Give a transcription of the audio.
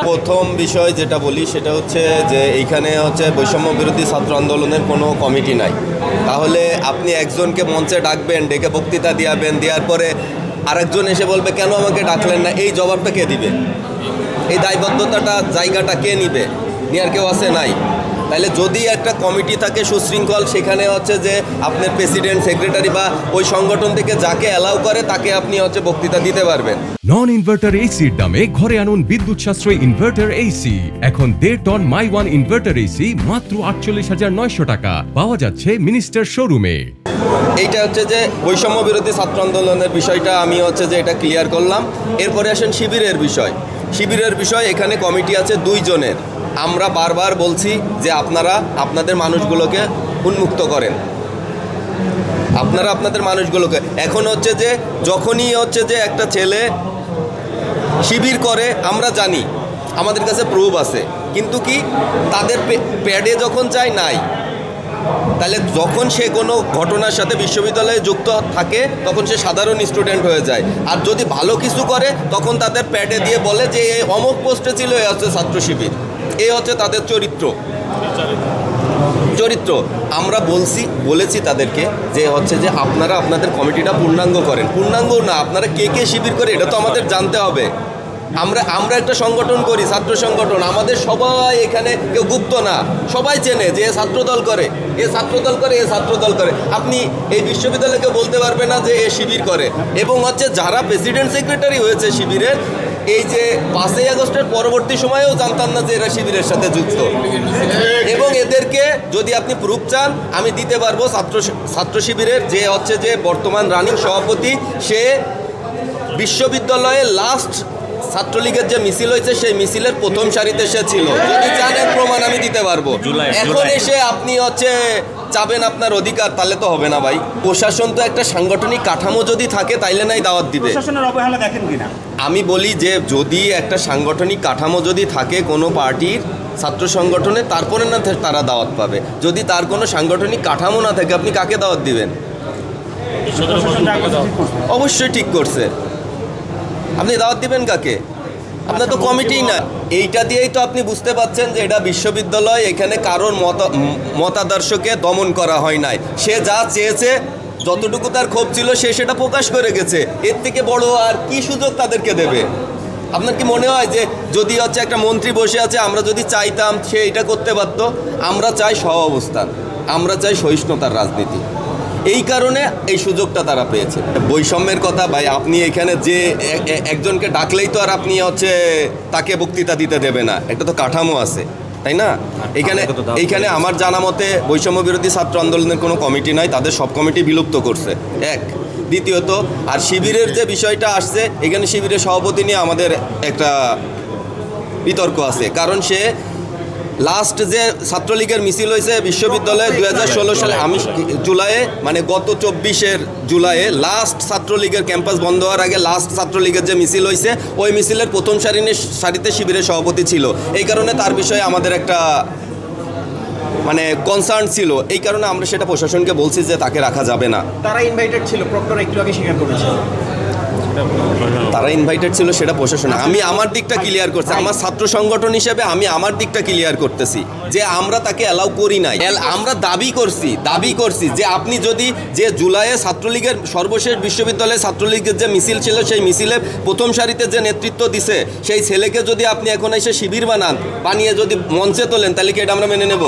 প্রথম বিষয় যেটা বলি সেটা হচ্ছে যে এইখানে হচ্ছে বৈষম্য বিরোধী ছাত্র আন্দোলনের কোনো কমিটি নাই। তাহলে আপনি একজনকে মঞ্চে ডাকবেন, ডেকে বক্তৃতা দিয়াবেন, দেওয়ার পরে আরেকজন এসে বলবে কেন আমাকে ডাকলেন না, এই জবাবটা কে দিবে? এই দায়বদ্ধতাটা জায়গাটা কে নিবে? নেওয়ার কেউ আছে? নাই। তাহলে যদি একটা কমিটি থাকে সুশৃঙ্খল, সেখানে হচ্ছে যে আপনার প্রেসিডেন্ট, সেক্রেটারি বা ওই সংগঠন থেকে যাকে অ্যালাউ করে তাকে আপনি হচ্ছে বক্তৃতা দিতে পারবেন। নন ইনভার্টার এসির দামে ঘরে আনুন বিদ্যুৎ সাশ্রয়ী ইনভার্টার এসি। এখন 1.5 ton my one inverter AC মাত্র 48,900 টাকা পাওয়া যাচ্ছে মিনিস্টার শোরুমে। এইটা হচ্ছে যে বৈষম্য বিরোধী ছাত্র আন্দোলনের বিষয়টা আমি হচ্ছে যে এটা ক্লিয়ার করলাম। এরপরে আসেন শিবিরের বিষয়। শিবিরের বিষয় এখানে কমিটি আছে 2 জনের। আমরা বারবার বলছি যে আপনারা আপনাদের মানুষগুলোকে উন্মুক্ত করেন, আপনারা আপনাদের মানুষগুলোকে। এখন হচ্ছে যে যখনই হচ্ছে যে একটা ছেলে শিবির করে আমরা জানি, আমাদের কাছে প্রুফ আছে, কিন্তু কি তাদের প্যাডে যখন চাই নাই, তাহলে যখন সে কোনো ঘটনার সাথে বিশ্ববিদ্যালয়ে যুক্ত থাকে তখন সে সাধারণ স্টুডেন্ট হয়ে যায়। আর যদি ভালো কিছু করে তখন তাদের প্যাডে দিয়ে বলে যে এ অমুক পোস্টে ছিল, এ হচ্ছে ছাত্র শিবির। এই হচ্ছে তাদের চরিত্র। আমরা বলেছি তাদেরকে যে হচ্ছে যে আপনারা আপনাদের কমিটিটা পূর্ণাঙ্গ করেন। পূর্ণাঙ্গ না, আপনারা কে কে শিবির করে এটা তো আমাদের জানতে হবে। আমরা একটা সংগঠন করি, ছাত্র সংগঠন। আমাদের সবাই এখানে কেউ গুপ্ত না, সবাই চেনে যে ছাত্রদল করে, এ ছাত্রদল করে, এ ছাত্রদল করে। আপনি এই বিশ্ববিদ্যালয়কে বলতে পারবে না যে এ শিবির করে। এবং হচ্ছে যারা প্রেসিডেন্ট সেক্রেটারি হয়েছে শিবিরের, এই যে 5ই আগস্টের পরবর্তী সময়েও জানতাম না যে এরা শিবিরের সাথে যুক্ত। এবং এদেরকে যদি আপনি প্রুফ চান আমি দিতে পারবো। ছাত্র শিবিরের যে হচ্ছে যে বর্তমান রানিং সভাপতি, সে বিশ্ববিদ্যালয়ে লাস্ট ছাত্রলীগের যে মিছিল হয়েছে সেই মিছিলের প্রথম সারিতে সে ছিল। যদি জানেন প্রমাণ আমি দিতে পারবো। এখন এসে আপনি হচ্ছে চাবেন আপনার অধিকার, তাহলে তো হবে না ভাই। প্রশাসন তো একটা সাংগঠনিক কাঠামো যদি থাকে তাইলে নাই দাওয়াত দিবে। প্রশাসনের অবহেলা দেখেন কিনা? আমি বলি যে যদি একটা সাংগঠনিক কাঠামো যদি থাকে কোনো পার্টির ছাত্র সংগঠনে, তারপরে না তারা দাওয়াত পাবে। যদি তার কোনো সাংগঠনিক কাঠামো না থাকে আপনি কাকে দাওয়াত দিবেন? অবশ্যই ঠিক করছে। আপনি দাওয়াত দিবেন কাকে? আপনার তো কমিটি না। এইটা দিয়েই তো আপনি বুঝতে পারছেন যে এটা বিশ্ববিদ্যালয়, এখানে কারোর মতাদর্শকে দমন করা হয় নাই। সে যা চেয়েছে, যতটুকু তার ক্ষোভ ছিল সে সেটা প্রকাশ করে গেছে। এর থেকে বড় আর কি সুযোগ তাদেরকে দেবে? আপনার কি মনে হয় যে যদি হচ্ছে একটা মন্ত্রী বসে আছে, আমরা যদি চাইতাম সে এটা করতে পারত? আমরা চাই সহাবস্থান, আমরা চাই সহিষ্ণুতার রাজনীতি। এই কারণে এই সুযোগটা তারা পেয়েছে। বৈষম্যের কথা ভাই, আপনি এখানে যে একজনকে ডাকলেই তো আর আপনি হচ্ছে তাকে বক্তৃতা দিতে দেবে না। এটা তো কাঠামো আছে, তাই না? এইখানে আমার জানা মতে বৈষম্য বিরোধী ছাত্র আন্দোলনের কোনো কমিটি নাই, তাদের সব কমিটি বিলুপ্ত করছে। এক। দ্বিতীয়ত, আর শিবিরের যে বিষয়টা আসছে, এখানে শিবিরের সভাপতি নিয়ে আমাদের একটা বিতর্ক আছে। কারণ সে লাস্ট যে ছাত্রলীগের মিছিল হয়েছে বিশ্ববিদ্যালয়ে 2016 সালে, আমি জুলাইয়ে, মানে গত 24 জুলাইয়ে লাস্ট ছাত্রলীগের ক্যাম্পাস বন্ধ হওয়ার আগে লাস্ট ছাত্রলীগের যে মিছিল হয়েছে, ওই মিছিলের প্রথম সারিতে শিবিরের সভাপতি ছিল। এই কারণে তার বিষয়ে আমাদের একটা মানে কনসার্ন ছিল। এই কারণে আমরা সেটা প্রশাসনকে বলছি যে তাকে রাখা যাবে না। তারা ইনভাইটেড ছিল, প্রক্টর একটু আগে স্বীকার করেছে। তারা ইনভাইটেড ছিল সেটা প্রশাসন। আমি আমার দিকটা ক্লিয়ার করছি, আমার ছাত্র সংগঠন হিসেবে আমি আমার দিকটা ক্লিয়ার করতেছি যে আমরা তাকে অ্যালাউ করি নাই। আমরা দাবি করছি যে আপনি যদি যে জুলাইয়ে ছাত্রলীগের সর্বশেষ বিশ্ববিদ্যালয়ে ছাত্রলীগের যে মিছিল ছিল, সেই মিছিলে প্রথম সারিতে যে নেতৃত্ব দিছে সেই ছেলেকে যদি আপনি এখন এসে শিবির বানিয়ে যদি মঞ্চে তোলেন, তাহলে কি এটা আমরা মেনে নেব?